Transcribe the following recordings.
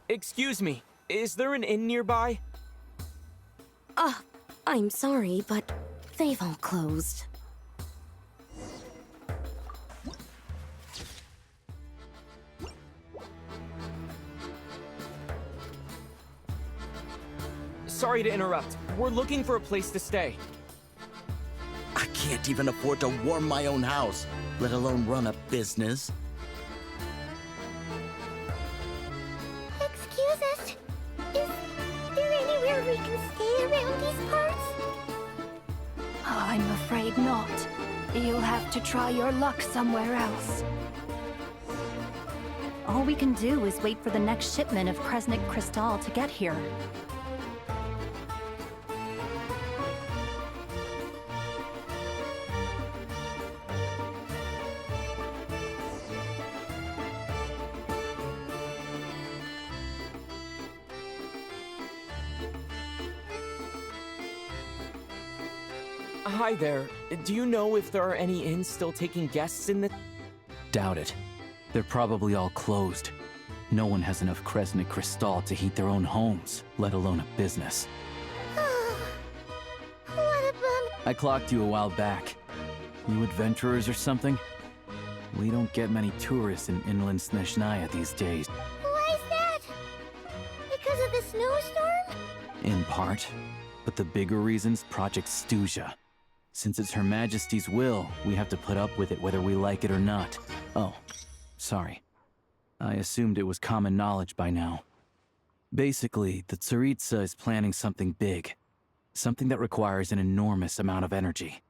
Excuse me, is there an inn nearby? I'm sorry, but they've all closed. Sorry to interrupt. We're looking for a place to stay. I can't even afford to warm my own house, let alone run a business. Excuse us. Is there anywhere we can stay around these parts? I'm afraid not. You'll have to try your luck somewhere else. All we can do is wait for the next shipment of Kresnik Crystal to get here. Hi there. Do you know if there are any inns still taking guests in the... Doubt it. They're probably all closed. No one has enough Kresnik Crystal to heat their own homes, let alone a business. What a bum. I clocked you a while back. You adventurers or something? We don't get many tourists in inland Snezhnaya these days. Why is that? Because of the snowstorm? In part. But the bigger reason's Project Ch.VII. Since it's Her Majesty's will, we have to put up with it whether we like it or not. Oh, sorry. I assumed it was common knowledge by now. Basically, the Tsaritsa is planning something big. Something that requires an enormous amount of energy.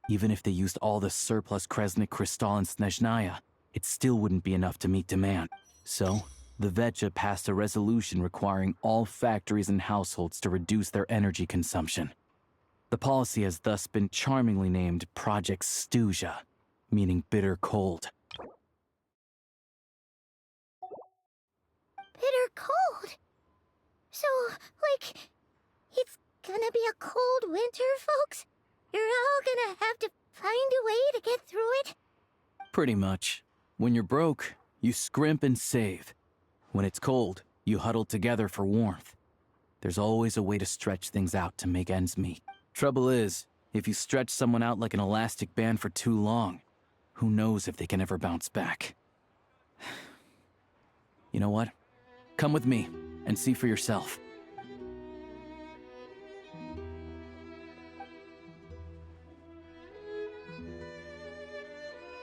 Even if they used all the surplus Kresnik Crystal in Snezhnaya, it still wouldn't be enough to meet demand. So, the Vecha passed a resolution requiring all factories and households to reduce their energy consumption. The policy has thus been charmingly named Project Ch.VII, meaning bitter cold. Bitter cold? So, like, it's gonna be a cold winter, folks? You're all gonna have to find a way to get through it? Pretty much. When you're broke, you scrimp and save. When it's cold, you huddle together for warmth. There's always a way to stretch things out to make ends meet. Trouble is, if you stretch someone out like an elastic band for too long, who knows if they can ever bounce back. You know what? Come with me and see for yourself.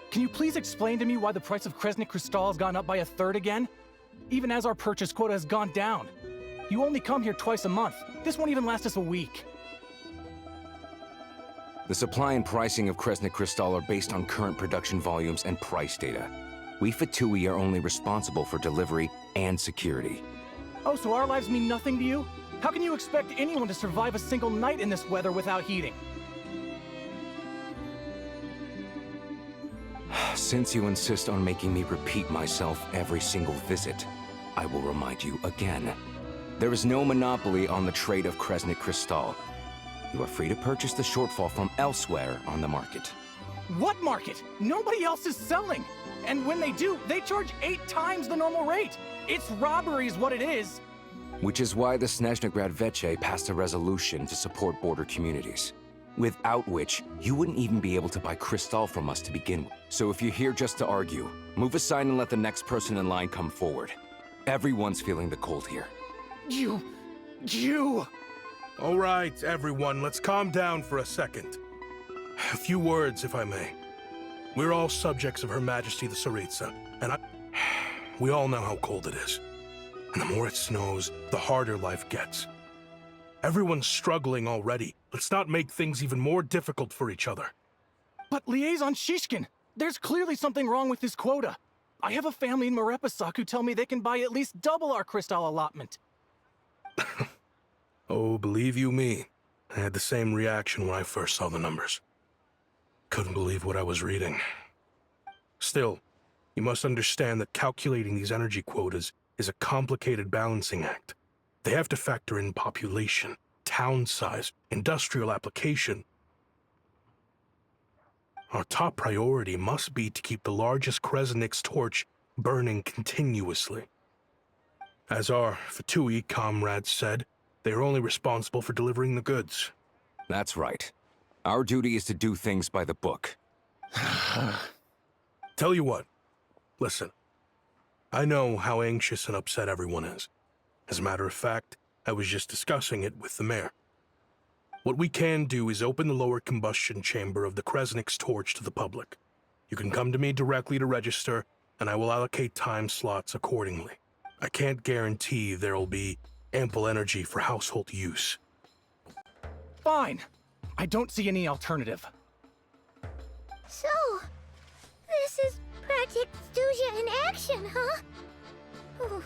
Can you please explain to me why the price of Kresnik Crystal has gone up by 1/3 again? Even as our purchase quota has gone down. You only come here twice a month. This won't even last us a week. The supply and pricing of Kresnik Crystal are based on current production volumes and price data. We Fatui are only responsible for delivery and security. Oh, so our lives mean nothing to you? How can you expect anyone to survive a single night in this weather without heating? Since you insist on making me repeat myself every single visit, I will remind you again. There is no monopoly on the trade of Kresnik Crystal. You are free to purchase the shortfall from elsewhere on the market. What market? Nobody else is selling. And when they do, they charge 8 times the normal rate. It's robbery is what it is. Which is why the Snezhnaya Veche passed a resolution to support border communities. Without which, you wouldn't even be able to buy Crystal from us to begin with. So if you're here just to argue, move aside and let the next person in line come forward. Everyone's feeling the cold here. You... All right, everyone, let's calm down for a second. A few words, if I may. We're all subjects of Her Majesty the Tsaritsa, and we all know how cold it is. And the more it snows, the harder life gets. Everyone's struggling already. Let's not make things even more difficult for each other. But Liaison Shishkin, there's clearly something wrong with this quota. I have a family in Marepasak who tell me they can buy at least double our Crystal allotment. Oh, believe you me, I had the same reaction when I first saw the numbers. Couldn't believe what I was reading. Still, you must understand that calculating these energy quotas is a complicated balancing act. They have to factor in population, town-size industrial application, our top priority must be to keep the largest Kresnik's torch burning continuously. As our Fatui comrades said, they are only responsible for delivering the goods. That's right. Our duty is to do things by the book. Tell you what, listen. I know how anxious and upset everyone is. As a matter of fact, I was just discussing it with the mayor. What we can do is open the lower combustion chamber of the Kresnik's torch to the public. You can come to me directly to register, and I will allocate time slots accordingly. I can't guarantee there'll be ample energy for household use. Fine. I don't see any alternative. So, this is Project Stuzha in action, huh? Oh,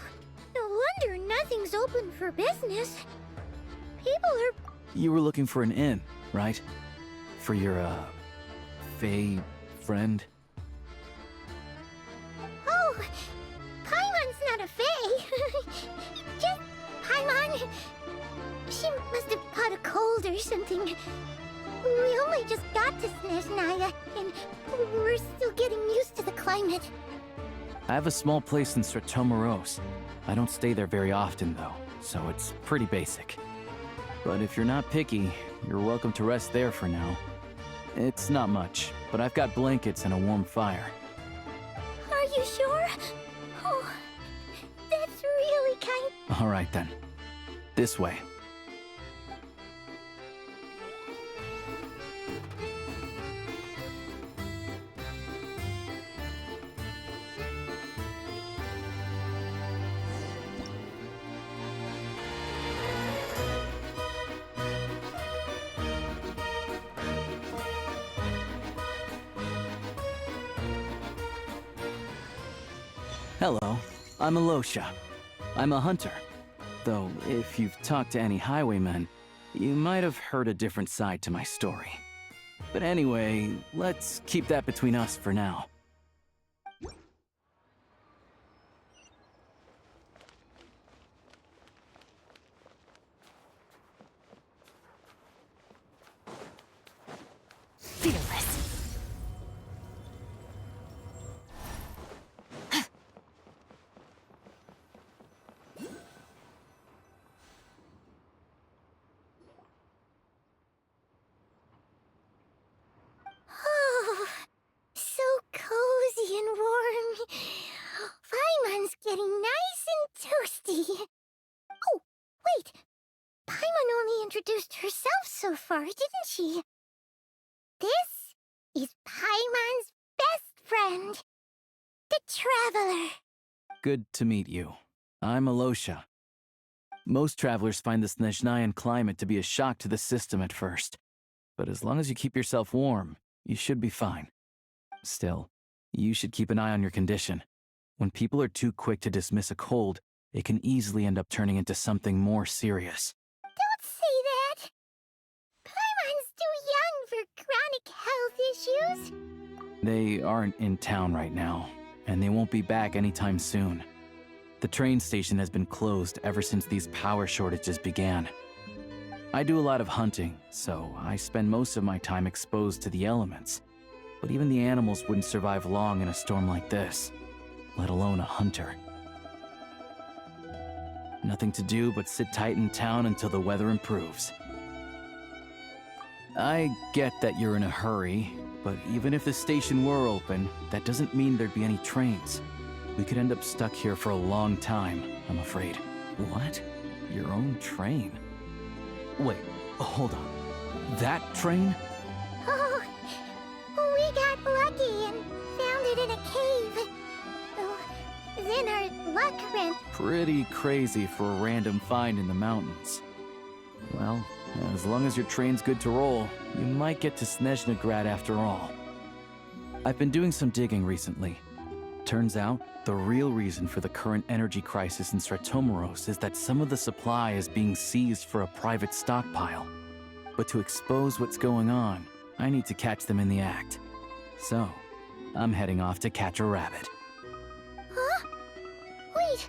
no wonder nothing's open for business. People are... You were looking for an inn, right? For your, Fae friend? Oh, Paimon's not a fae. Just Paimon. She must have caught a cold or something. We only just got to Snezhnaya, and we're still getting used to the climate. I have a small place in Ch.VII. I don't stay there very often, though, so it's pretty basic. But if you're not picky, you're welcome to rest there for now. It's not much, but I've got blankets and a warm fire. Are you sure? Oh, that's really kind. All right, then. This way. Hello, I'm Alosha. I'm a hunter. Though, if you've talked to any highwaymen, you might have heard a different side to my story. But anyway, let's keep that between us for now. Fearless. Oh, so cozy and warm. Paimon's getting nice and toasty. Oh, wait. Paimon only introduced herself so far, didn't she? This is Paimon's best friend, the Traveler. Good to meet you. I'm Alosha. Most travelers find the Snezhnayan climate to be a shock to the system at first. But as long as you keep yourself warm, you should be fine. Still, you should keep an eye on your condition. When people are too quick to dismiss a cold, it can easily end up turning into something more serious. Don't say that. Paimon's too young for chronic health issues. They aren't in town right now, and they won't be back anytime soon. The train station has been closed ever since these power shortages began. I do a lot of hunting, so I spend most of my time exposed to the elements. But even the animals wouldn't survive long in a storm like this, let alone a hunter. Nothing to do but sit tight in town until the weather improves. I get that you're in a hurry, but even if the station were open, that doesn't mean there'd be any trains. We could end up stuck here for a long time, I'm afraid. What? Your own train? Wait, hold on. That train? Oh, we got lucky and found it in a cave. Oh, then our luck ran. Pretty crazy for a random find in the mountains. Well, as long as your train's good to roll, you might get to Snezhnaya after all. I've been doing some digging recently. Turns out, the real reason for the current energy crisis in Ch.VII is that some of the supply is being seized for a private stockpile. But to expose what's going on, I need to catch them in the act. So, I'm heading off to catch a rabbit. Huh? Wait,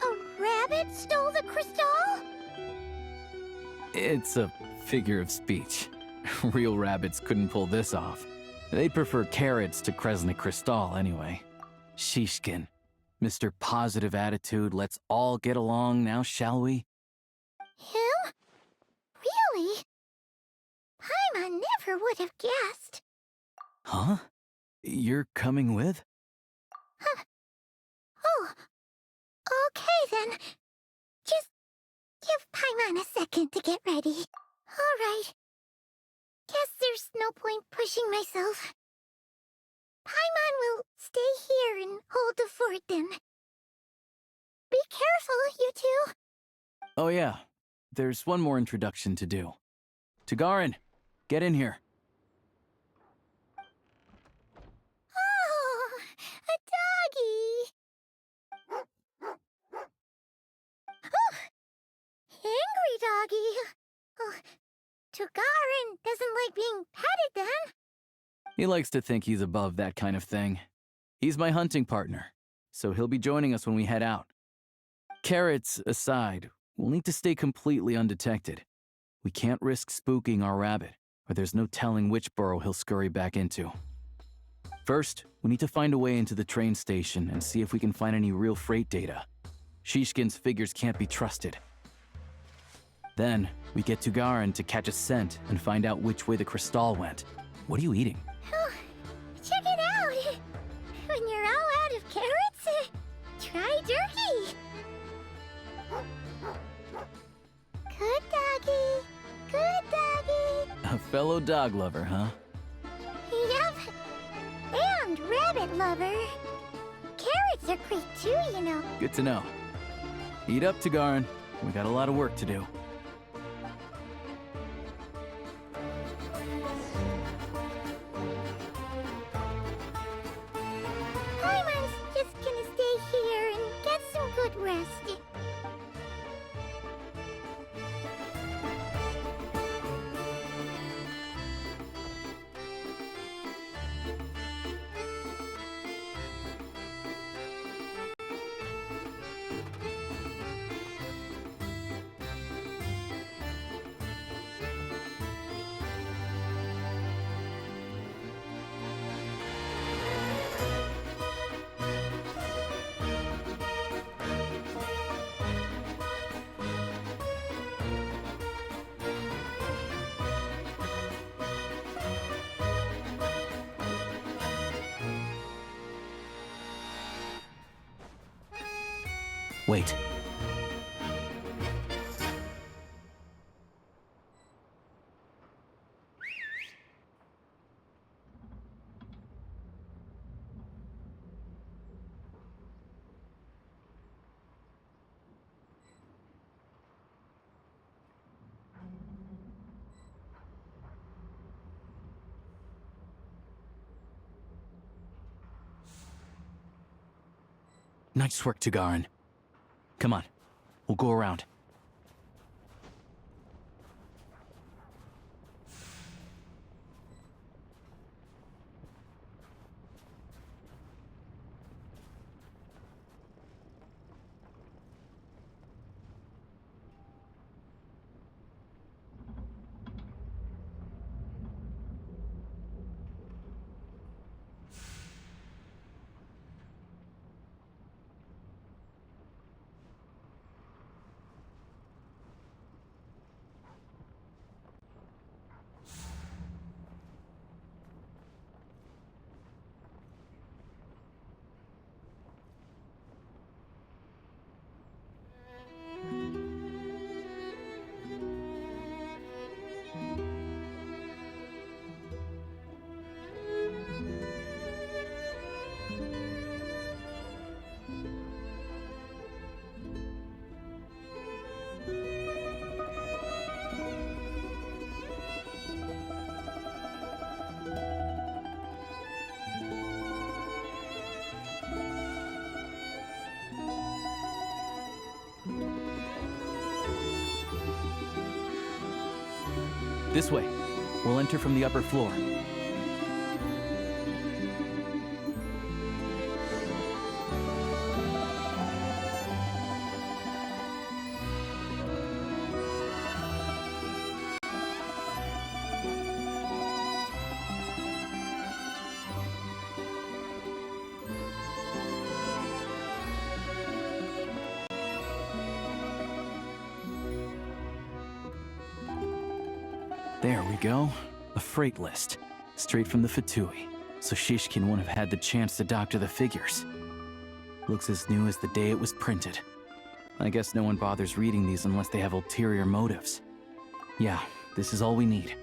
a rabbit stole the crystal? It's a figure of speech. Real rabbits couldn't pull this off. They'd prefer carrots to Kresnik Kristall anyway. Shishkin. Mr. Positive Attitude, let's all get along now, shall we? Him? Really? Paimon never would have guessed. Huh? You're coming with? Huh. Oh. Okay then. Just give Paimon a second to get ready. All right. Guess there's no point pushing myself. Paimon will stay here and hold the fort then. Be careful, you two. Oh yeah, there's one more introduction to do. Tagarin, get in here. Oh, a doggy. Oh, angry doggy. Oh, Tagarin doesn't like being petted then. He likes to think he's above that kind of thing. He's my hunting partner, so he'll be joining us when we head out. Carrots aside, we'll need to stay completely undetected. We can't risk spooking our rabbit, or there's no telling which burrow he'll scurry back into. First, we need to find a way into the train station and see if we can find any real freight data. Shishkin's figures can't be trusted. Then, we get Tagarin to catch a scent and find out which way the Kristall went. What are you eating? Oh, check it out! When you're all out of carrots, try jerky! Good doggy, good doggy. A fellow dog lover, huh? Yep, and rabbit lover. Carrots are great too, you know. Good to know. Eat up, Tagarin. We got a lot of work to do. Paimon's just gonna stay here and get some good rest. Wait. Nice work, Tagarin. Come on, we'll go around. This way. We'll enter from the upper floor. There we go. A freight list. Straight from the Fatui. So Ch.VII won't have had the chance to doctor the figures. Looks as new as the day it was printed. I guess no one bothers reading these unless they have ulterior motives. Yeah, this is all we need.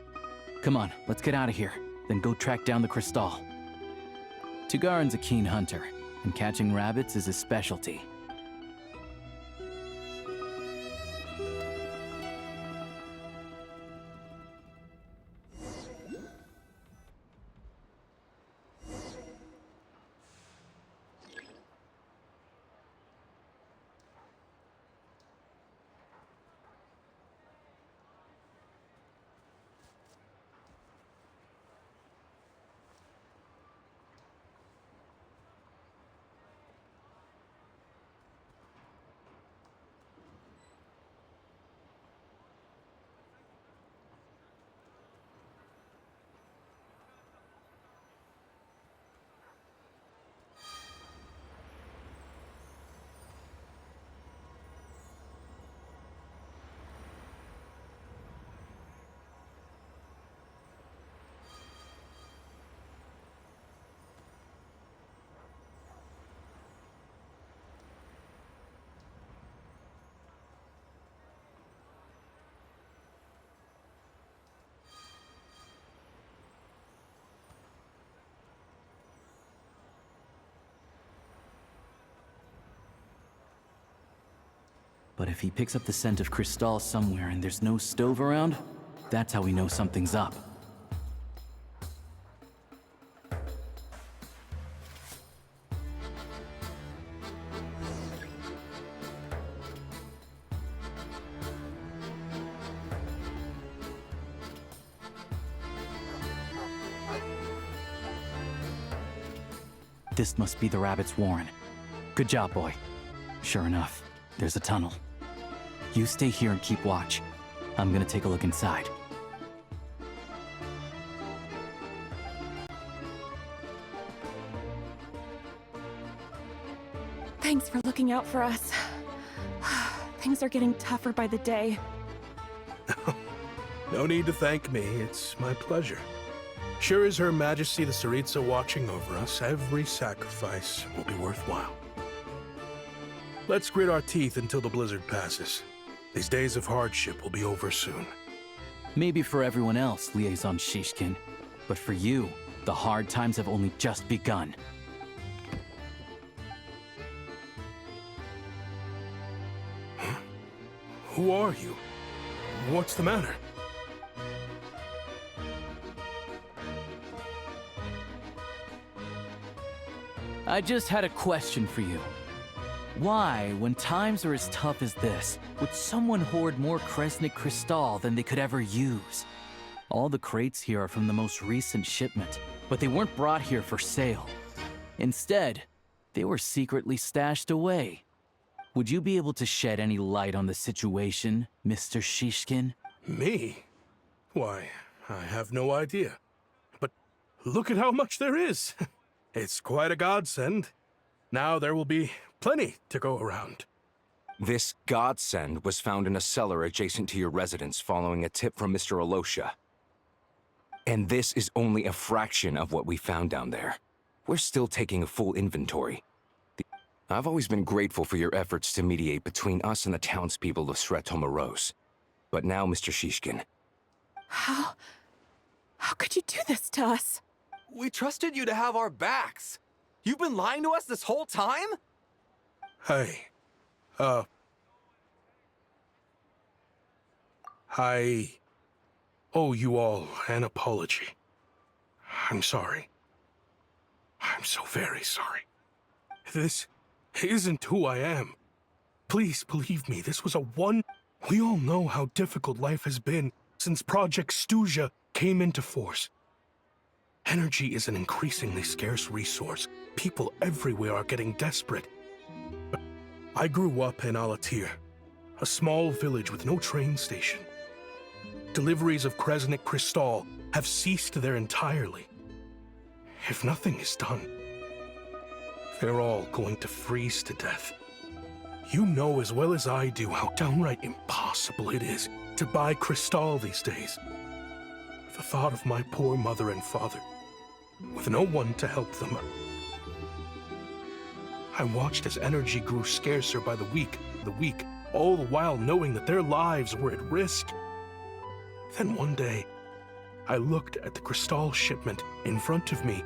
Come on, let's get out of here. Then go track down the Crystal. Tugarin's a keen hunter, and catching rabbits is his specialty. But if he picks up the scent of Crystal somewhere and there's no stove around, that's how we know something's up. This must be the rabbit's warren. Good job, boy. Sure enough, there's a tunnel. You stay here and keep watch. I'm gonna take a look inside. Thanks for looking out for us. Things are getting tougher by the day. No need to thank me. It's my pleasure. Sure as Her Majesty the Tsaritsa watching over us, every sacrifice will be worthwhile. Let's grit our teeth until the blizzard passes. These days of hardship will be over soon. Maybe for everyone else, Liaison Ch.VII, but for you, the hard times have only just begun. Huh? Who are you? What's the matter? I just had a question for you. Why, when times are as tough as this, would someone hoard more Kresnik Crystal than they could ever use? All the crates here are from the most recent shipment, but they weren't brought here for sale. Instead, they were secretly stashed away. Would you be able to shed any light on the situation, Mr. Ch.VII? Me? Why, I have no idea. But look at how much there is. It's quite a godsend. Now there will be plenty to go around. This godsend was found in a cellar adjacent to your residence following a tip from Mr. Alosha. And this is only a fraction of what we found down there. We're still taking a full inventory. I've always been grateful for your efforts to mediate between us and the townspeople of Sretomaros. But now, Mr. Ch.VII. How could you do this to us? We trusted you to have our backs. You've been lying to us this whole time? Hey, I owe you all an apology. I'm sorry. I'm so very sorry. This isn't who I am. Please believe me, this was We all know how difficult life has been since Project Stuzha came into force. Energy is an increasingly scarce resource. People everywhere are getting desperate. I grew up in Alatir, a small village with no train station. Deliveries of Kresnik Crystal have ceased there entirely. If nothing is done, they're all going to freeze to death. You know as well as I do how downright impossible it is to buy Crystal these days. The thought of my poor mother and father, with no one to help them. I watched as energy grew scarcer by the week, all the while knowing that their lives were at risk. Then one day, I looked at the Cristal shipment in front of me.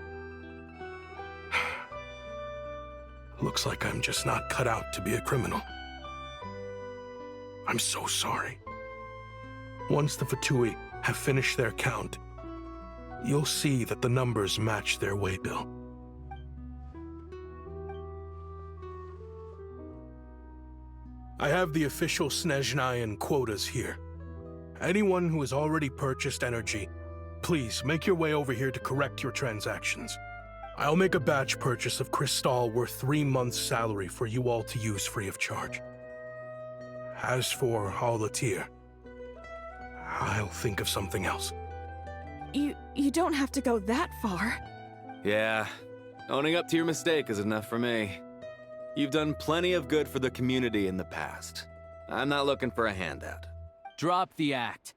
Looks like I'm just not cut out to be a criminal. I'm so sorry. Once the Fatui have finished their count, you'll see that the numbers match their waybill. I have the official Snezhnayan quotas here. Anyone who has already purchased energy, please make your way over here to correct your transactions. I'll make a batch purchase of Cristal worth 3 months' salary for you all to use free of charge. As for Alatir, I'll think of something else. You don't have to go that far. Yeah, owning up to your mistake is enough for me. You've done plenty of good for the community in the past. I'm not looking for a handout. Drop the act.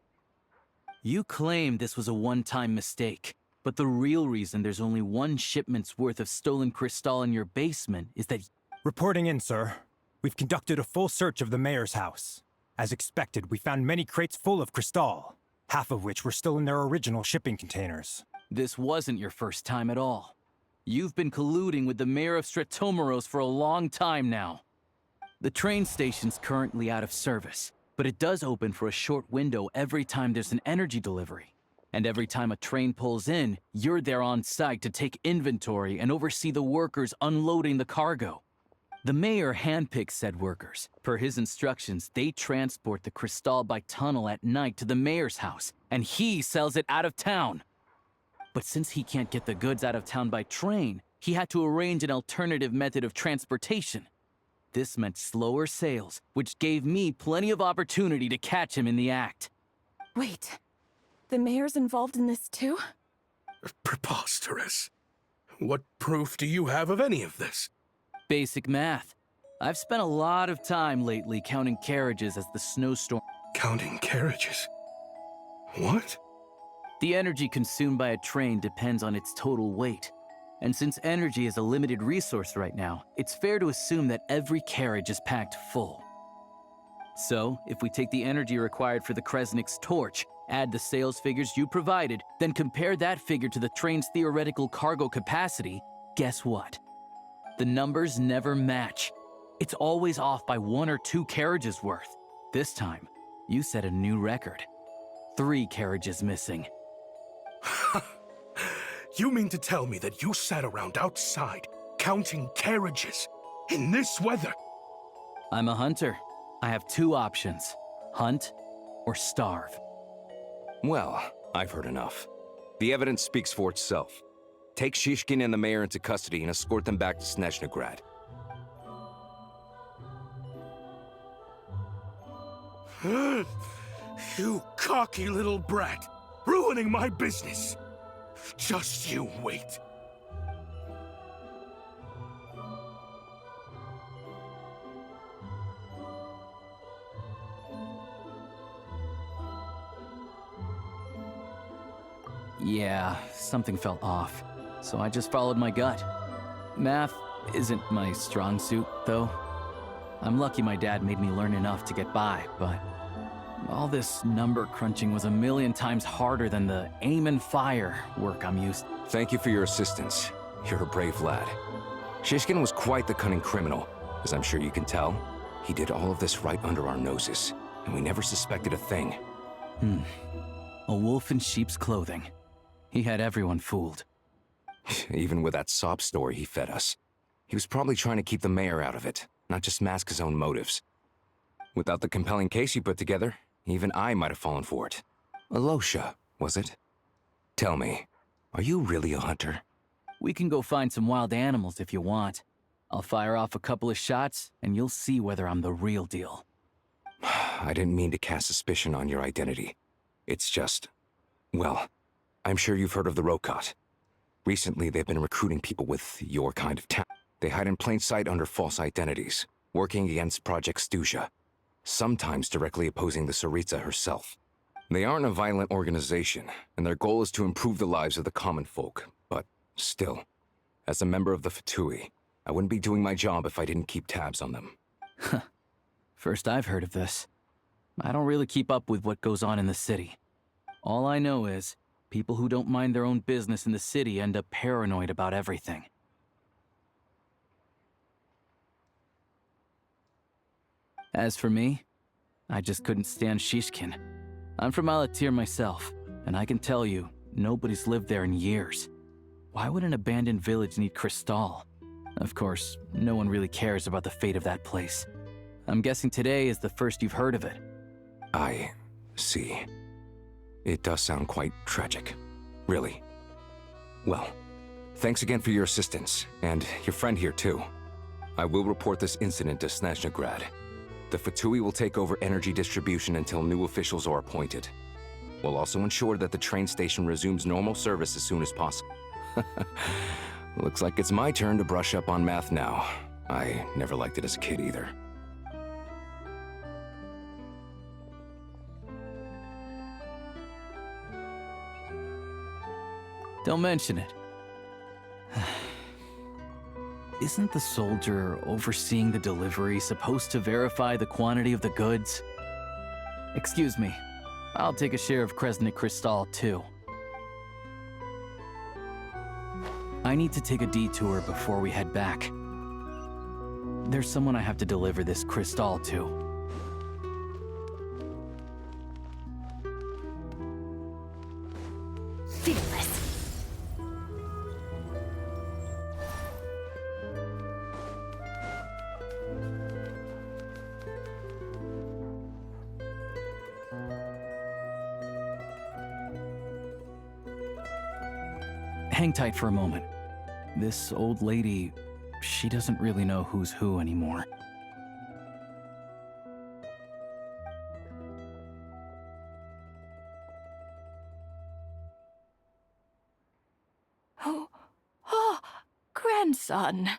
You claim this was a one-time mistake, but the real reason there's only 1 shipment's worth of stolen Cristal in your basement is that— Reporting in, sir. We've conducted a full search of the mayor's house. As expected, we found many crates full of Cristal, half of which were still in their original shipping containers. This wasn't your first time at all. You've been colluding with the mayor of Stratomeros for a long time now. The train station's currently out of service, but it does open for a short window every time there's an energy delivery. And every time a train pulls in, you're there on site to take inventory and oversee the workers unloading the cargo. The mayor handpicks said workers. Per his instructions, they transport the Cristal by tunnel at night to the mayor's house, and he sells it out of town. But since he can't get the goods out of town by train, he had to arrange an alternative method of transportation. This meant slower sales, which gave me plenty of opportunity to catch him in the act. Wait, the mayor's involved in this too? Preposterous. What proof do you have of any of this? Basic math. I've spent a lot of time lately counting carriages as the snowstorm— Counting carriages? What? The energy consumed by a train depends on its total weight. And since energy is a limited resource right now, it's fair to assume that every carriage is packed full. So, if we take the energy required for the Kresnik's torch, add the sales figures you provided, then compare that figure to the train's theoretical cargo capacity, guess what? The numbers never match. It's always off by 1 or 2 carriages worth. This time, you set a new record. 3 carriages missing. You mean to tell me that you sat around outside, counting carriages, in this weather? I'm a hunter. I have 2 options: hunt or starve. Well, I've heard enough. The evidence speaks for itself. Take Shishkin and the mayor into custody and escort them back to Snezhnagrad. You cocky little brat! Ruining my business! Just you wait. Yeah, something felt off, so I just followed my gut. Math isn't my strong suit, though. I'm lucky my dad made me learn enough to get by, but all this number crunching was a million times harder than the aim and fire work I'm used to. Thank you for your assistance. You're a brave lad. Shishkin was quite the cunning criminal, as I'm sure you can tell. He did all of this right under our noses, and we never suspected a thing. A wolf in sheep's clothing. He had everyone fooled. Even with that sob story he fed us. He was probably trying to keep the mayor out of it, not just mask his own motives. Without the compelling case you put together, even I might have fallen for it. Alosha, was it? Tell me, are you really a hunter? We can go find some wild animals if you want. I'll fire off a couple of shots, and you'll see whether I'm the real deal. I didn't mean to cast suspicion on your identity. It's just... well, I'm sure you've heard of the Rokot. Recently, they've been recruiting people with your kind of talent. They hide in plain sight under false identities, working against Ch.VII, sometimes directly opposing the Tsaritsa herself. They aren't a violent organization, and their goal is to improve the lives of the common folk. But still, as a member of the Fatui, I wouldn't be doing my job if I didn't keep tabs on them. First I've heard of this. I don't really keep up with what goes on in the city. All I know is, people who don't mind their own business in the city end up paranoid about everything. As for me, I just couldn't stand Shishkin. I'm from Alatir myself, and I can tell you, nobody's lived there in years. Why would an abandoned village need Crystal? Of course, no one really cares about the fate of that place. I'm guessing today is the first you've heard of it. I see. It does sound quite tragic. Really. Well, thanks again for your assistance, and your friend here too. I will report this incident to Snezhnaya. The Fatui will take over energy distribution until new officials are appointed. We'll also ensure that the train station resumes normal service as soon as possible. Looks like it's my turn to brush up on math now. I never liked it as a kid either. Don't mention it. Isn't the soldier overseeing the delivery supposed to verify the quantity of the goods? Excuse me. I'll take a share of Kresnik Crystal too. I need to take a detour before we head back. There's someone I have to deliver this crystal to. Feel this. Hang tight for a moment. This old lady, she doesn't really know who's who anymore. Oh, grandson.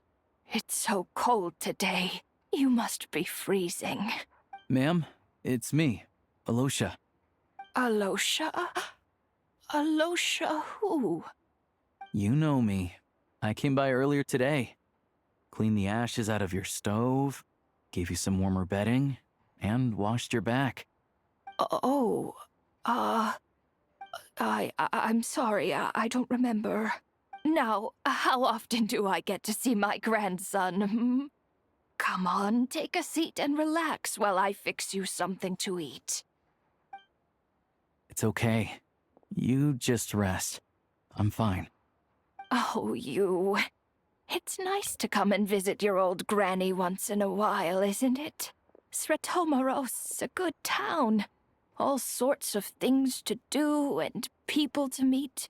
It's so cold today. You must be freezing. Ma'am, it's me, Alosha. Alosha? Alosha who? You know me. I came by earlier today. Cleaned the ashes out of your stove, gave you some warmer bedding, and washed your back. I'm sorry, I don't remember. Now, how often do I get to see my grandson? Come on, take a seat and relax while I fix you something to eat. It's okay. You just rest. I'm fine. Oh, you. It's nice to come and visit your old granny once in a while, isn't it? Sretomaros's a good town. All sorts of things to do and people to meet.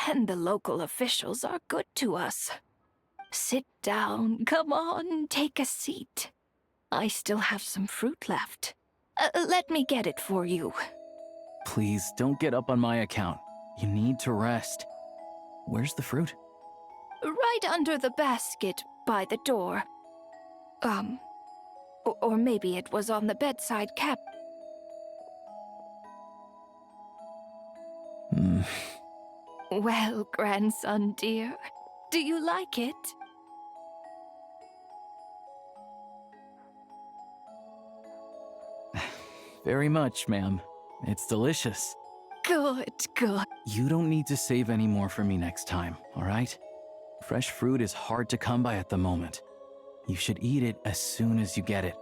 And the local officials are good to us. Sit down, come on, take a seat. I still have some fruit left. Let me get it for you. Please, don't get up on my account. You need to rest. Where's the fruit? Right under the basket by the door. Or maybe it was on the bedside cap. Well, grandson dear, do you like it? Very much, ma'am. It's delicious. Good, good. You don't need to save any more for me next time, all right? Fresh fruit is hard to come by at the moment. You should eat it as soon as you get it.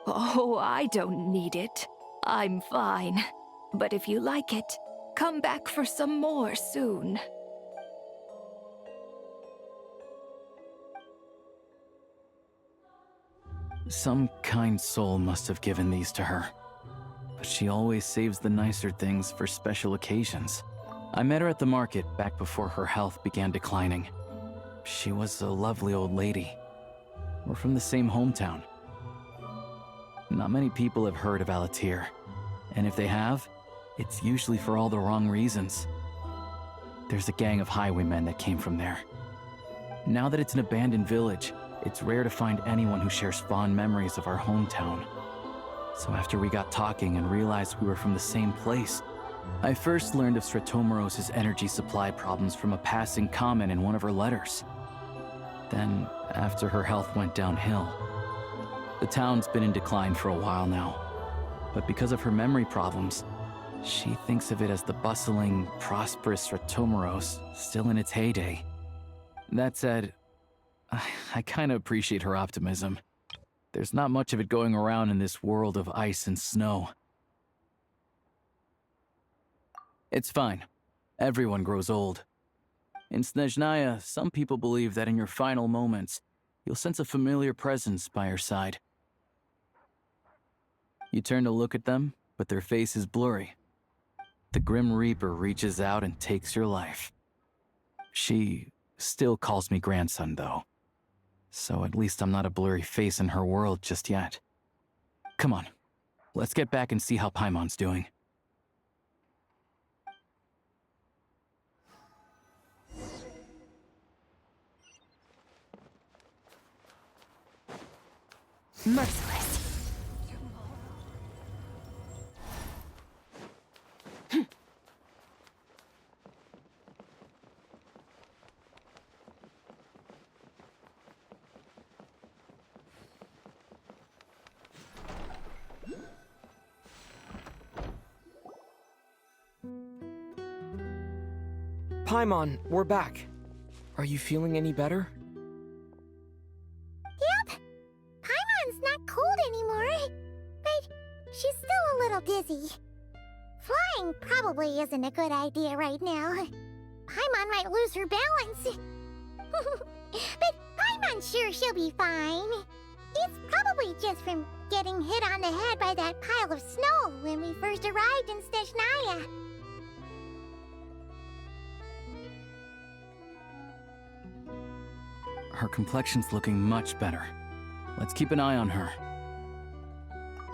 Oh, I don't need it. I'm fine. But if you like it, come back for some more soon. Some kind soul must have given these to her. But she always saves the nicer things for special occasions. I met her at the market back before her health began declining. She was a lovely old lady. We're from the same hometown. Not many people have heard of Alatir, and if they have, it's usually for all the wrong reasons. There's a gang of highwaymen that came from there. Now that it's an abandoned village, it's rare to find anyone who shares fond memories of our hometown. So after we got talking and realized we were from the same place, I first learned of Stratomoros's energy supply problems from a passing comment in one of her letters. Then, after her health went downhill, the town's been in decline for a while now. But because of her memory problems, she thinks of it as the bustling, prosperous Stratomoros still in its heyday. That said, I kinda appreciate her optimism. There's not much of it going around in this world of ice and snow. It's fine. Everyone grows old. In Snezhnaya, some people believe that in your final moments, you'll sense a familiar presence by your side. You turn to look at them, but their face is blurry. The Grim Reaper reaches out and takes your life. She still calls me grandson, though. So at least I'm not a blurry face in her world just yet. Come on, let's get back and see how Paimon's doing. Merciless. Paimon, we're back. Are you feeling any better? Yep. Paimon's not cold anymore, but she's still a little dizzy. Flying probably isn't a good idea right now. Paimon might lose her balance. But Paimon's sure she'll be fine. It's probably just from getting hit on the head by that pile of snow when we first arrived in Snezhnaya. Her complexion's looking much better. Let's keep an eye on her.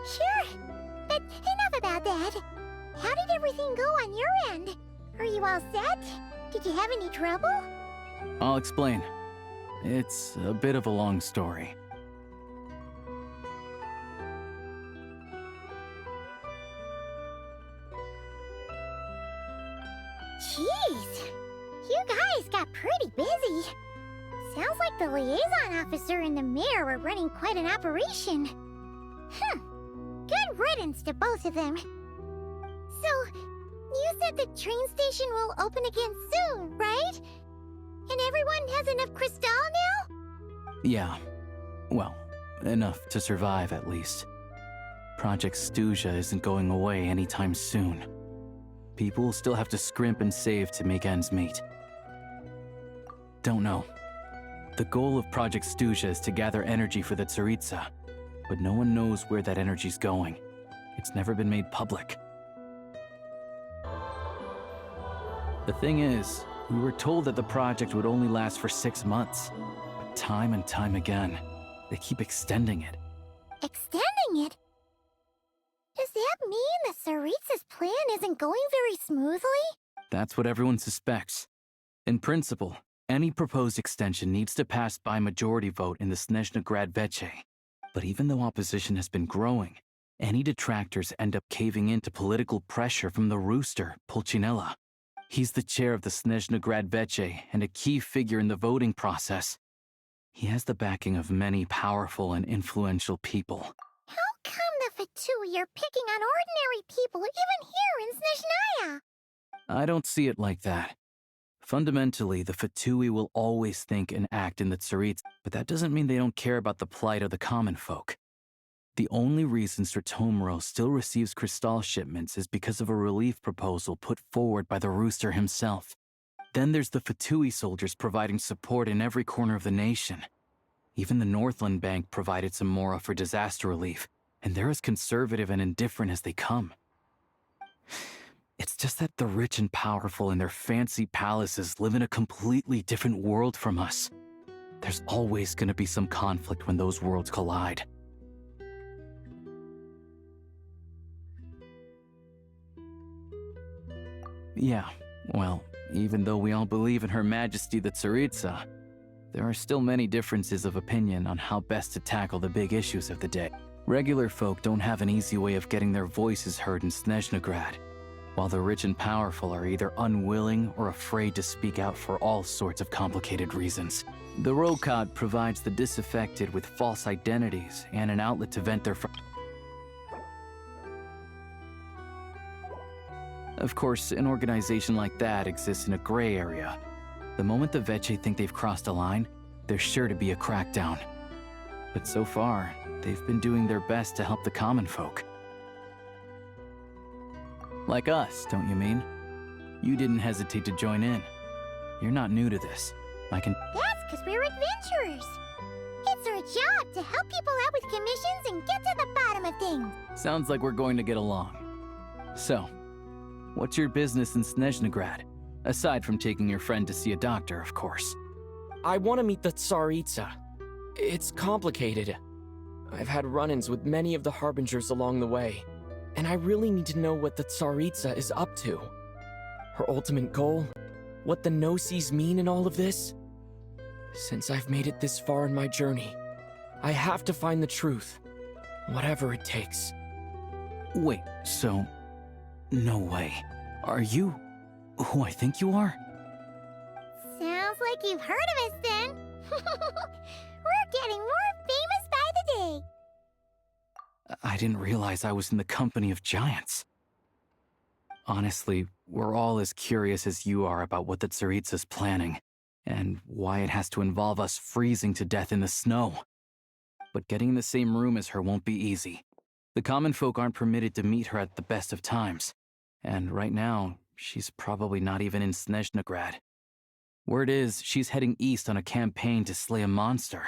Sure, but enough about that. How did everything go on your end? Are you all set? Did you have any trouble? I'll explain. It's a bit of a long story. Jeez, you guys got pretty busy. Sounds like the liaison officer and the mayor were running quite an operation. Good riddance to both of them. So, you said the train station will open again soon, right? And everyone has enough crystal now? Yeah. Well, enough to survive at least. Project Stuzha isn't going away anytime soon. People will still have to scrimp and save to make ends meet. Don't know. The goal of Project Stuzha is to gather energy for the Tsaritsa, but no one knows where that energy's going. It's never been made public. The thing is, we were told that the project would only last for 6 months, but time and time again, they keep extending it. Extending it? Does that mean the Tsaritsa's plan isn't going very smoothly? That's what everyone suspects. In principle, any proposed extension needs to pass by majority vote in the Snezhnaya. But even though opposition has been growing, any detractors end up caving in to political pressure from the rooster, Pulcinella. He's the chair of the Snezhnaya and a key figure in the voting process. He has the backing of many powerful and influential people. How come the Fatui are picking on ordinary people even here in Snezhnaya? I don't see it like that. Fundamentally, the Fatui will always think and act in the Tsaritsa, but that doesn't mean they don't care about the plight of the common folk. The only reason Stratomoros still receives crystal shipments is because of a relief proposal put forward by the rooster himself. Then there's the Fatui soldiers providing support in every corner of the nation. Even the Northland Bank provided some mora for disaster relief, and they're as conservative and indifferent as they come. It's just that the rich and powerful in their fancy palaces live in a completely different world from us. There's always going to be some conflict when those worlds collide. Yeah, well, even though we all believe in Her Majesty the Tsaritsa, there are still many differences of opinion on how best to tackle the big issues of the day. Regular folk don't have an easy way of getting their voices heard in Snezhnaya, while the rich and powerful are either unwilling or afraid to speak out for all sorts of complicated reasons. The Rokad provides the disaffected with false identities and an outlet to vent their Of course, an organization like that exists in a gray area. The moment the Veche think they've crossed a line, there's sure to be a crackdown. But so far, they've been doing their best to help the common folk. Like us, don't you mean? You didn't hesitate to join in. You're not new to this. I can... That's because we're adventurers. It's our job to help people out with commissions and get to the bottom of things. Sounds like we're going to get along. So, what's your business in Snezhnaya? Aside from taking your friend to see a doctor, of course. I want to meet the Tsaritsa. It's complicated. I've had run-ins with many of the Harbingers along the way, and I really need to know what the Tsaritsa is up to. Her ultimate goal? What the no-sees mean in all of this? Since I've made it this far in my journey, I have to find the truth, whatever it takes. Wait, so... No way. Are you who I think you are? Sounds like you've heard of us then. We're getting more famous by the day. I didn't realize I was in the company of giants. Honestly, we're all as curious as you are about what the Tsaritsa's planning, and why it has to involve us freezing to death in the snow. But getting in the same room as her won't be easy. The common folk aren't permitted to meet her at the best of times, and right now, she's probably not even in Snezhnaya. Word is, she's heading east on a campaign to slay a monster.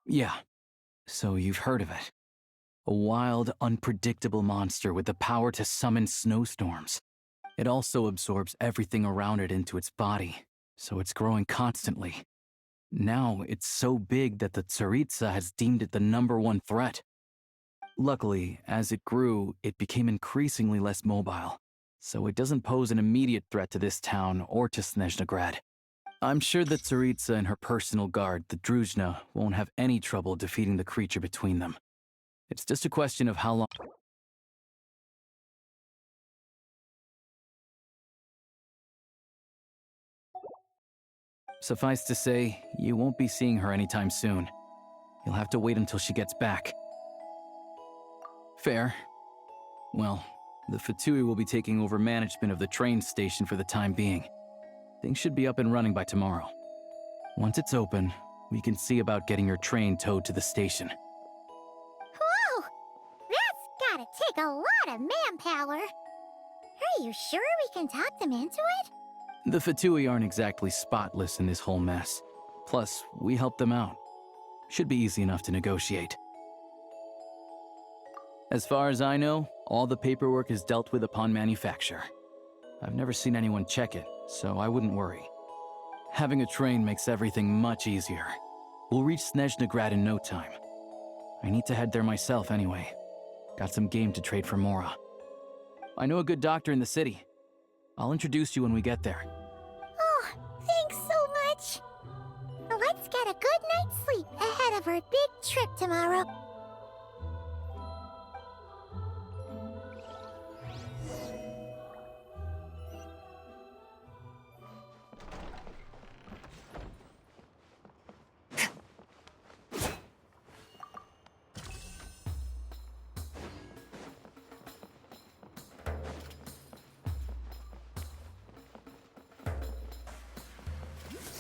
Yeah, so you've heard of it. A wild, unpredictable monster with the power to summon snowstorms. It also absorbs everything around it into its body, so it's growing constantly. Now, it's so big that the Tsaritsa has deemed it the #1 threat. Luckily, as it grew, it became increasingly less mobile, so it doesn't pose an immediate threat to this town or to Snezhnaya. I'm sure that Tsaritsa and her personal guard, the Druzhna, won't have any trouble defeating the creature between them. It's just a question of how long... Suffice to say, you won't be seeing her anytime soon. You'll have to wait until she gets back. Fair. Well, the Fatui will be taking over management of the train station for the time being. Things should be up and running by tomorrow. Once it's open, we can see about getting your train towed to the station. Whoa! That's gotta take a lot of manpower. Are you sure we can talk them into it? The Fatui aren't exactly spotless in this whole mess. Plus, we helped them out. Should be easy enough to negotiate. As far as I know, all the paperwork is dealt with upon manufacture. I've never seen anyone check it, so I wouldn't worry. Having a train makes everything much easier. We'll reach Snezhnaya in no time. I need to head there myself anyway. Got some game to trade for Mora. I know a good doctor in the city. I'll introduce you when we get there. Oh, thanks so much. Let's get a good night's sleep ahead of our big trip tomorrow.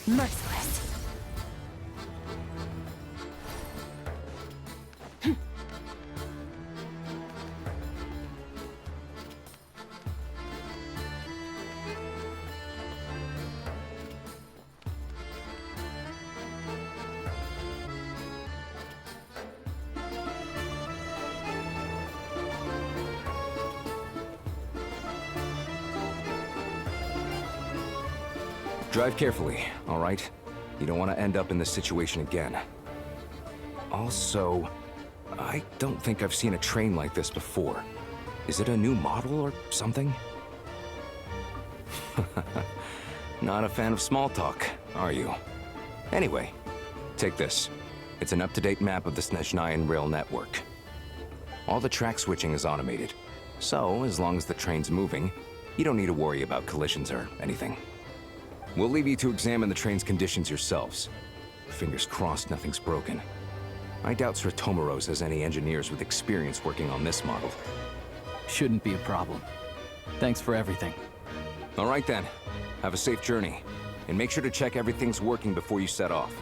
Merciless. Drive carefully, all right? You don't want to end up in this situation again. Also, I don't think I've seen a train like this before. Is it a new model or something? Not a fan of small talk, are you? Anyway, take this. It's an up-to-date map of the Snezhnayan rail network. All the track switching is automated, so as long as the train's moving, you don't need to worry about collisions or anything. We'll leave you to examine the train's conditions yourselves. Fingers crossed nothing's broken. I doubt Ch.VII has any engineers with experience working on this model. Shouldn't be a problem. Thanks for everything. All right then. Have a safe journey. And make sure to check everything's working before you set off.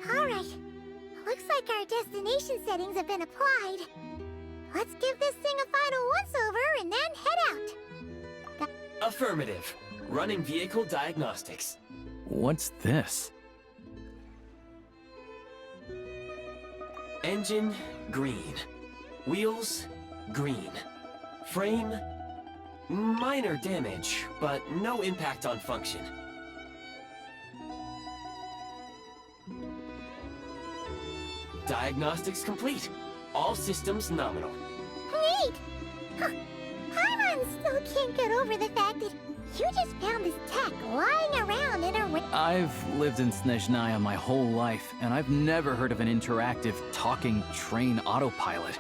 Alright. Looks like our destination settings have been applied. Let's give this thing a final once-over and then head out. Affirmative. Running vehicle diagnostics. What's this? Engine, green. Wheels, green. Frame, minor damage, but no impact on function. Diagnostics complete. All systems nominal. Neat! Paimon still can't get over the fact that you just found this tech lying around in a... I've lived in Snezhnaya my whole life, and I've never heard of an interactive, talking train autopilot.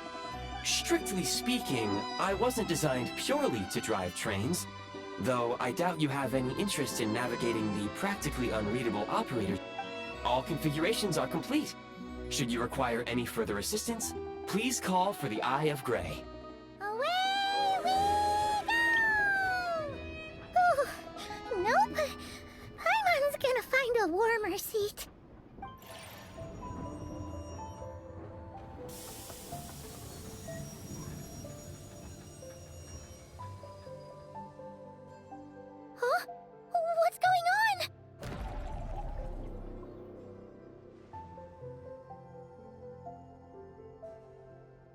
Strictly speaking, I wasn't designed purely to drive trains, though I doubt you have any interest in navigating the practically unreadable operator. All configurations are complete. Should you require any further assistance, please call for the Eye of Grey. Away we go! Ooh, nope. Paimon's gonna find a warmer seat. Huh? What's going on?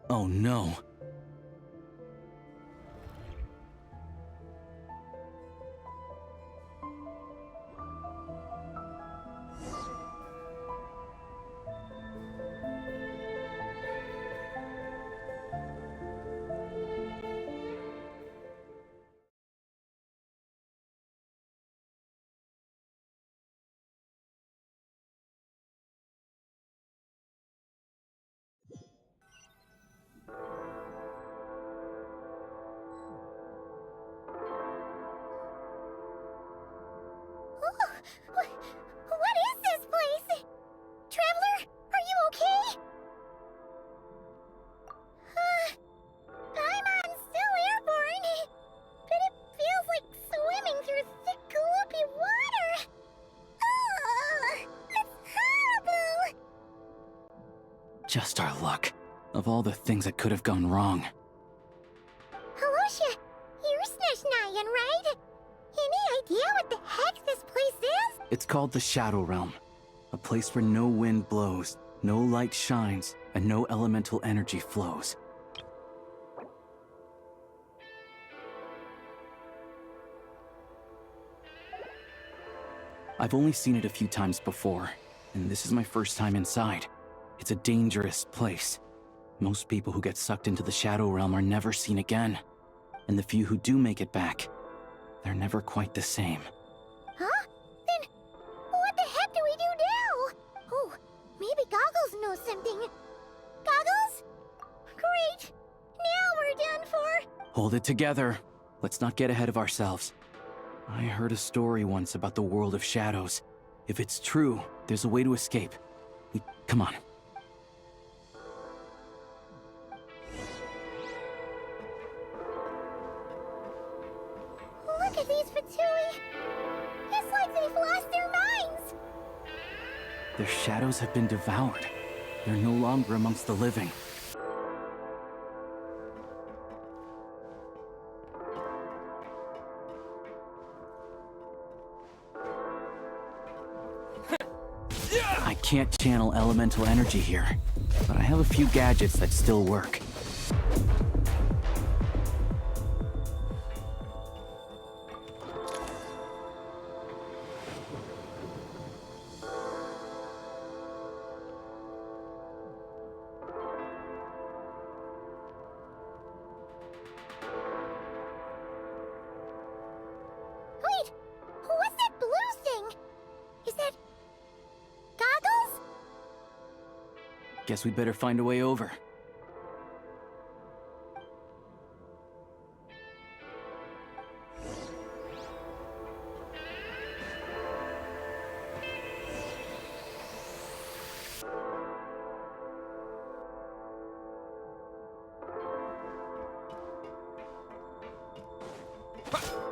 Oh no. What is this place? Traveler, are you okay? Paimon's still airborne, but it feels like swimming through thick, gloopy water. Ugh, it's horrible. Just our luck. Of all the things that could have gone wrong. Halosha, you're Snezhnayan, right? Any idea what the heck this place is? It's called the Shadow Realm. A place where no wind blows, no light shines, and no elemental energy flows. I've only seen it a few times before, and this is my first time inside. It's a dangerous place. Most people who get sucked into the Shadow Realm are never seen again. And the few who do make it back, they're never quite the same. Huh? Then, what the heck do we do now? Oh, maybe Goggles knows something. Goggles? Great! Now we're done for! Hold it together. Let's not get ahead of ourselves. I heard a story once about the world of shadows. If it's true, there's a way to escape. Come on. Look at these Fatui! It's like they've lost their minds! Their shadows have been devoured. They're no longer amongst the living. I can't channel elemental energy here, but I have a few gadgets that still work. Wait! What's that blue thing? Is that... Goggles? Guess we'd better find a way over.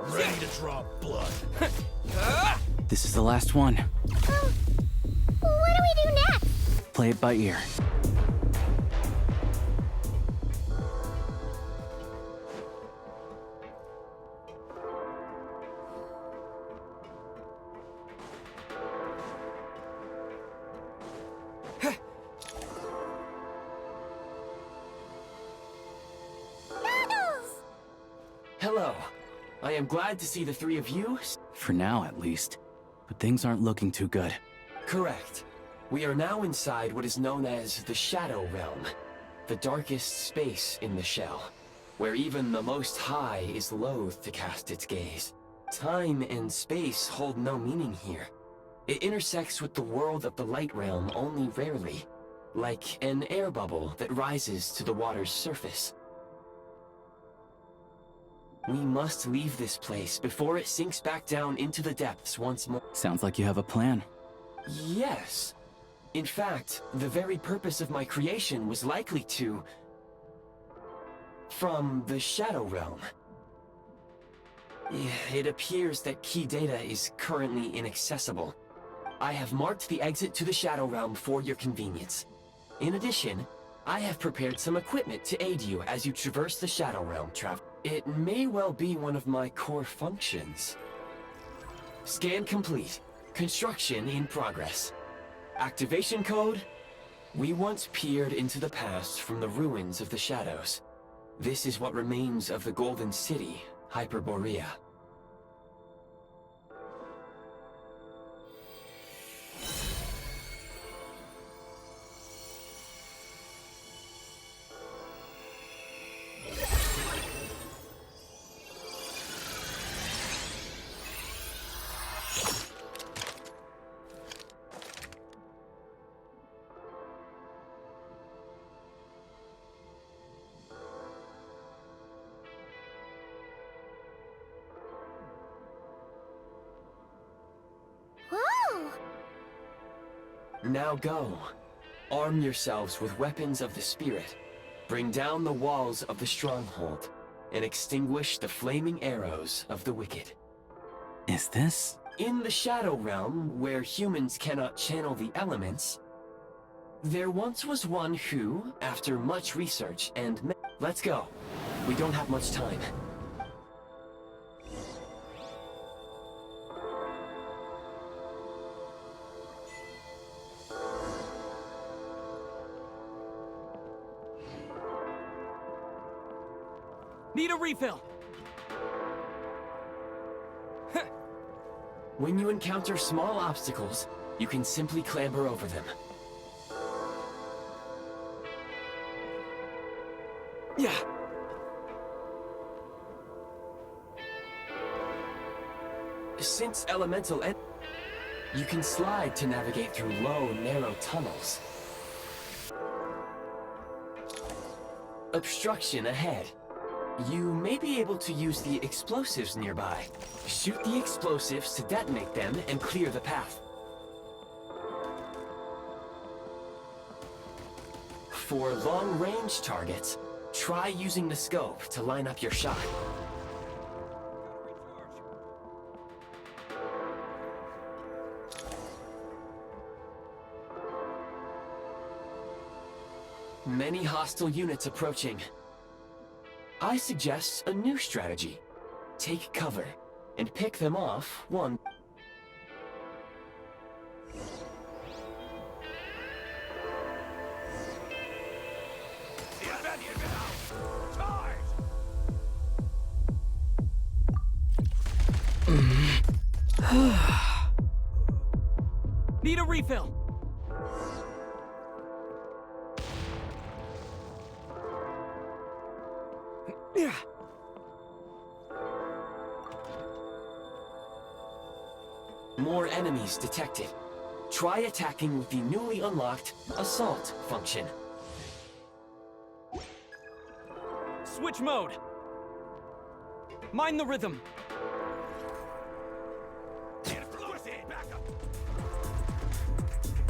Ready to draw blood. This is the last one. What do we do next? Play it by ear. Goggles! Hello. I am glad to see the three of you. For now, at least. But things aren't looking too good. Correct. We are now inside what is known as the Shadow Realm, the darkest space in the shell, where even the Most High is loath to cast its gaze. Time and space hold no meaning here. It intersects with the world of the Light Realm only rarely, like an air bubble that rises to the water's surface. We must leave this place before it sinks back down into the depths once more. Sounds like you have a plan. Yes. In fact, the very purpose of my creation was likely to... from the Shadow Realm. It appears that key data is currently inaccessible. I have marked the exit to the Shadow Realm for your convenience. In addition, I have prepared some equipment to aid you as you traverse the Shadow Realm, Trav. It may well be one of my core functions. Scan complete. Construction in progress. Activation code? We once peered into the past from the ruins of the shadows. This is what remains of the Golden City, Hyperborea. Now go. Arm yourselves with weapons of the spirit. Bring down the walls of the stronghold, and extinguish the flaming arrows of the wicked. Is this? In the Shadow Realm, where humans cannot channel the elements, there once was one who, after much research and... Let's go. We don't have much time. Need a refill! When you encounter small obstacles, you can simply clamber over them. Yeah. Since elemental you can slide to navigate through low, narrow tunnels. Obstruction ahead. You may be able to use the explosives nearby. Shoot the explosives to detonate them and clear the path. For long-range targets, try using the scope to line up your shot. Many hostile units approaching. I suggest a new strategy. Take cover, and pick them off one. Need a refill. More enemies detected. Try attacking with the newly unlocked Assault function. Switch mode. Mind the rhythm.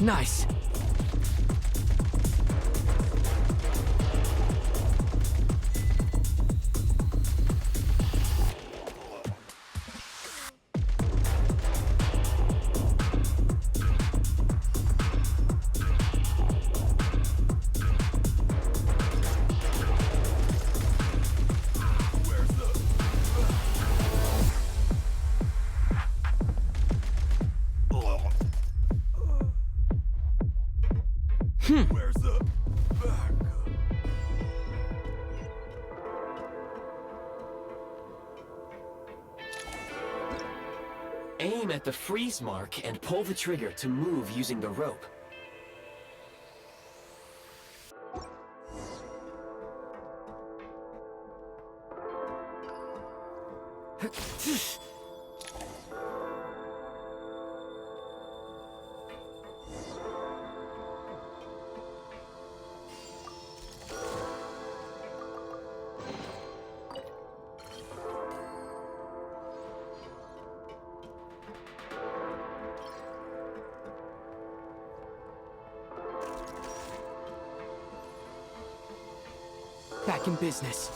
Nice. Where's the backup? Aim at the freeze mark and pull the trigger to move using the rope. Back in business.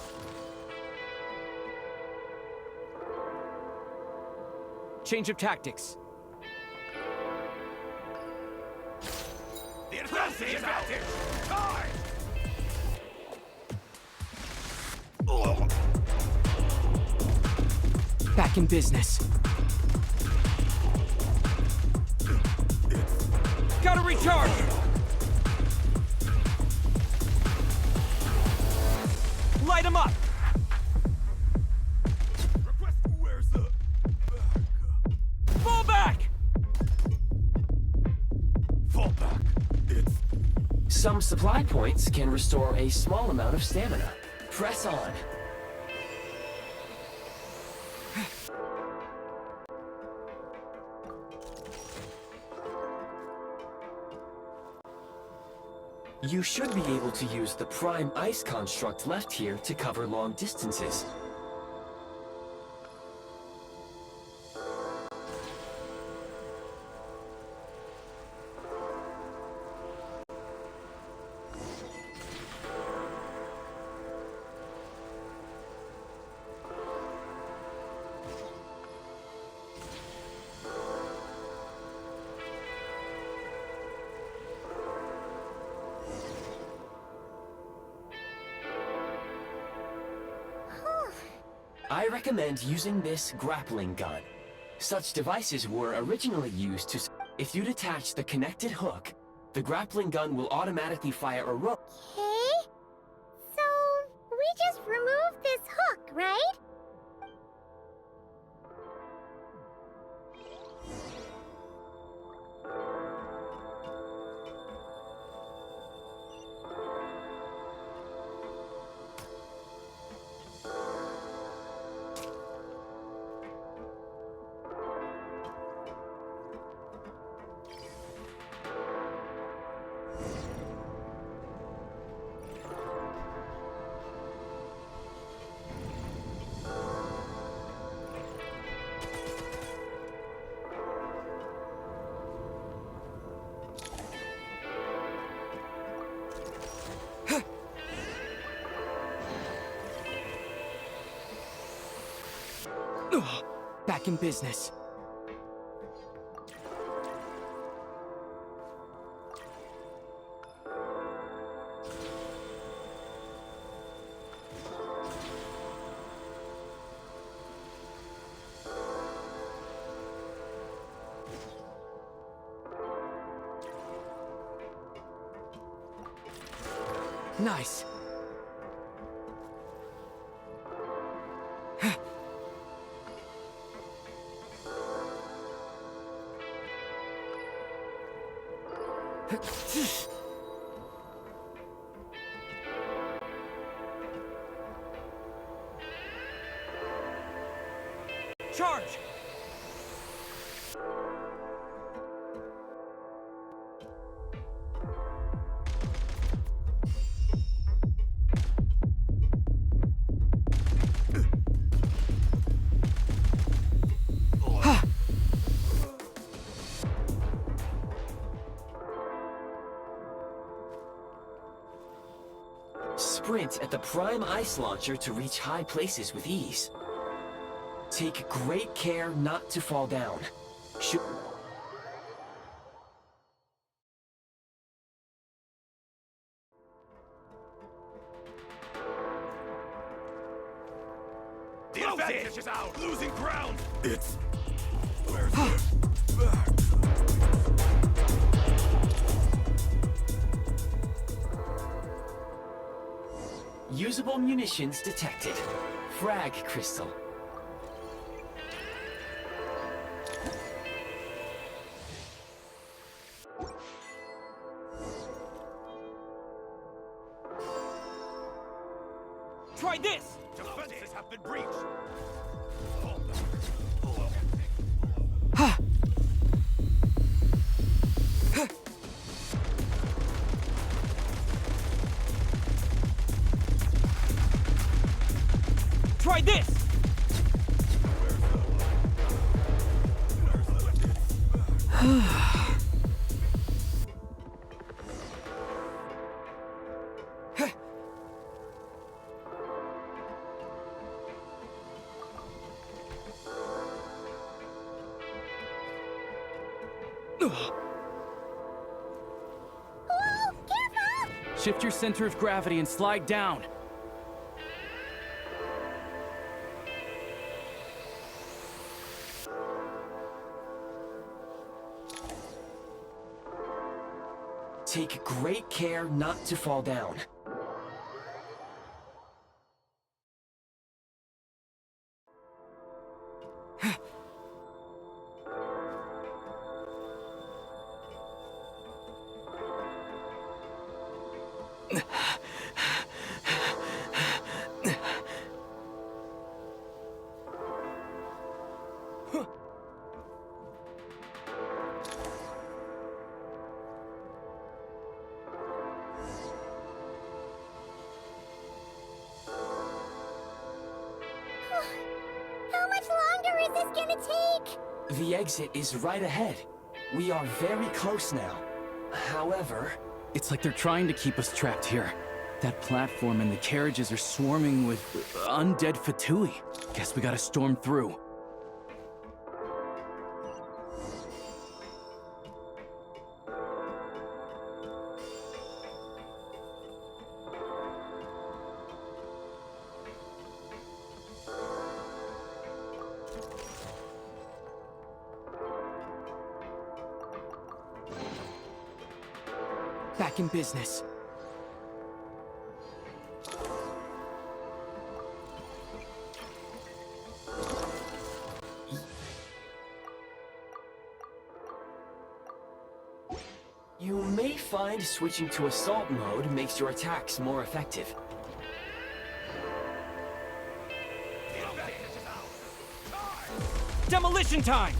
Change of tactics. The advantage is active! Time! Back in business. Gotta recharge! Light him up! Where's the backup? Fall back! Fall back. It's... Some supply points can restore a small amount of stamina. Press on. You should be able to use the prime ice construct left here to cover long distances. I recommend using this grappling gun. Such devices were originally used to... If you detach the connected hook, the grappling gun will automatically fire a rope. Okay? So, we just removed this hook, right? Back in business. Nice. Charge! Sprint at the prime ice launcher to reach high places with ease. Take great care not to fall down. Shoot. The advantage is out! Losing ground! It's... Where's Usable munitions detected. Frag crystal. Try this! Defenses have been breached! Try this! Shift your center of gravity and slide down. Take great care not to fall down. How much longer is this gonna take? The exit is right ahead. We are very close now. However... It's like they're trying to keep us trapped here. That platform and the carriages are swarming with undead Fatui. Guess we gotta storm through. Back in business. You may find switching to assault mode makes your attacks more effective. Demolition time!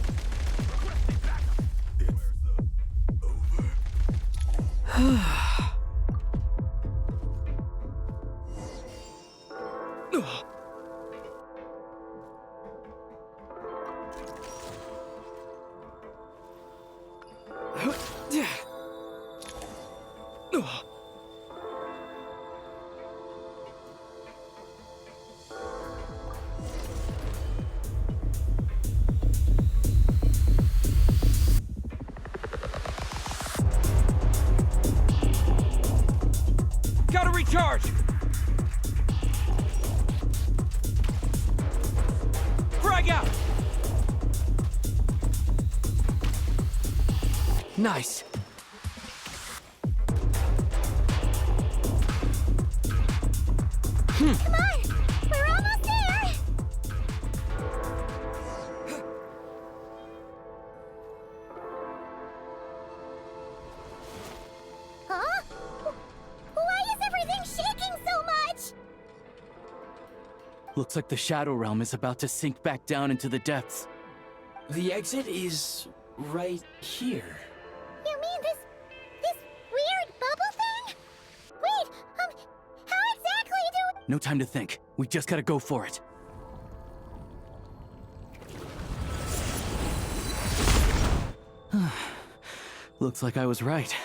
charge! Frag out! Nice. Come on! We're almost there! Huh? Why is everything shaking so much? Looks like the Shadow Realm is about to sink back down into the depths. The exit is right here. You mean this weird bubble thing? Wait, how exactly do... No time to think. We just gotta go for it. Looks like I was right.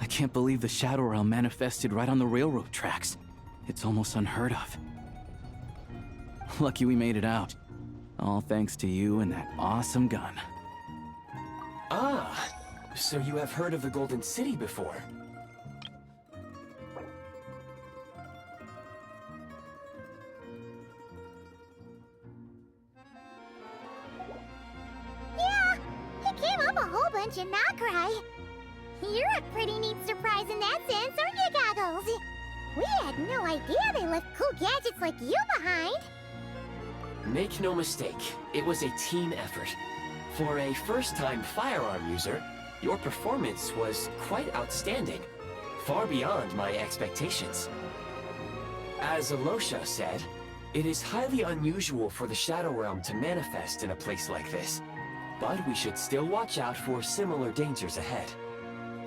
I can't believe the Shadow Realm manifested right on the railroad tracks. It's almost unheard of. Lucky we made it out. All thanks to you and that awesome gun. Ah, so you have heard of the Golden City before? Yeah, it came up a whole bunch in Nokrai. You're a pretty neat surprise in that sense, aren't you, Goggles? We had no idea they left cool gadgets like you behind. Make no mistake, it was a team effort. For a first-time firearm user, your performance was quite outstanding, far beyond my expectations. As Alosha said, it is highly unusual for the Shadow Realm to manifest in a place like this, but we should still watch out for similar dangers ahead.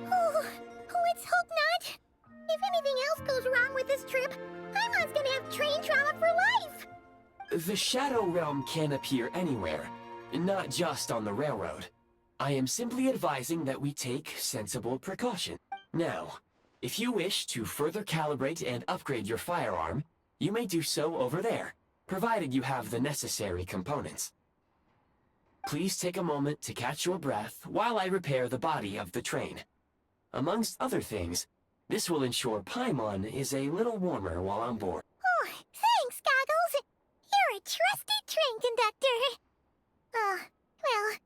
Oh, let's hope not. If anything else goes wrong with this trip, Paimon's gonna have train trauma for life. The Shadow Realm can appear anywhere, not just on the railroad. I am simply advising that we take sensible precaution. Now, if you wish to further calibrate and upgrade your firearm, you may do so over there, provided you have the necessary components. Please take a moment to catch your breath while I repair the body of the train. Amongst other things, this will ensure Paimon is a little warmer while on board. Oh, thanks, Goggles. You're a trusty train conductor. Well,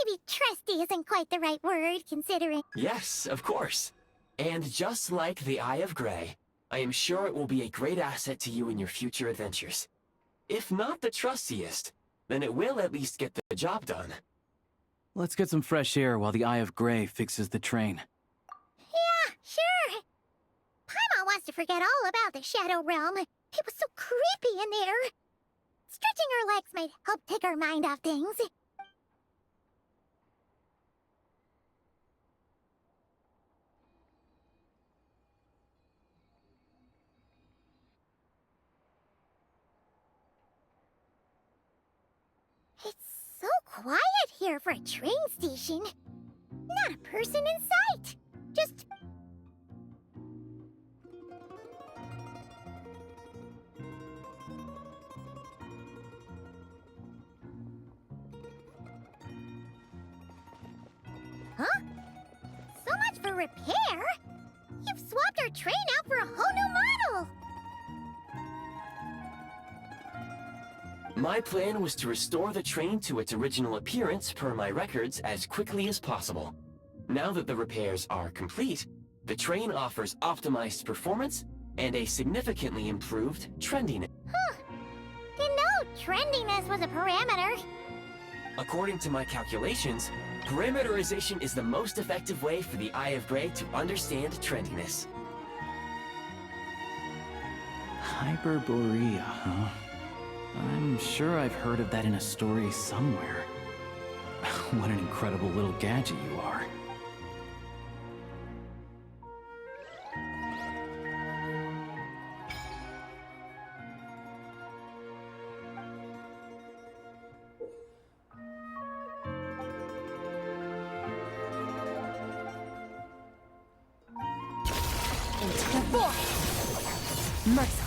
maybe trusty isn't quite the right word, considering... Yes, of course. And just like the Eye of Grey, I am sure it will be a great asset to you in your future adventures. If not the trustiest, then it will at least get the job done. Let's get some fresh air while the Eye of Grey fixes the train. Yeah, sure. Paimon wants to forget all about the Shadow Realm. It was so creepy in there. Stretching our legs might help take our mind off things. It's so quiet here for a train station. Not a person in sight. Just... Huh? So much for repair? You've swapped our train out for a whole new model! My plan was to restore the train to its original appearance per my records as quickly as possible. Now that the repairs are complete, the train offers optimized performance and a significantly improved trendiness. Huh. Didn't know trendiness was a parameter. According to my calculations, parameterization is the most effective way for the Eye of Grey to understand trendiness. Hyperborea, huh? I'm sure I've heard of that in a story somewhere. What an incredible little gadget you are. Into the void! Mercy!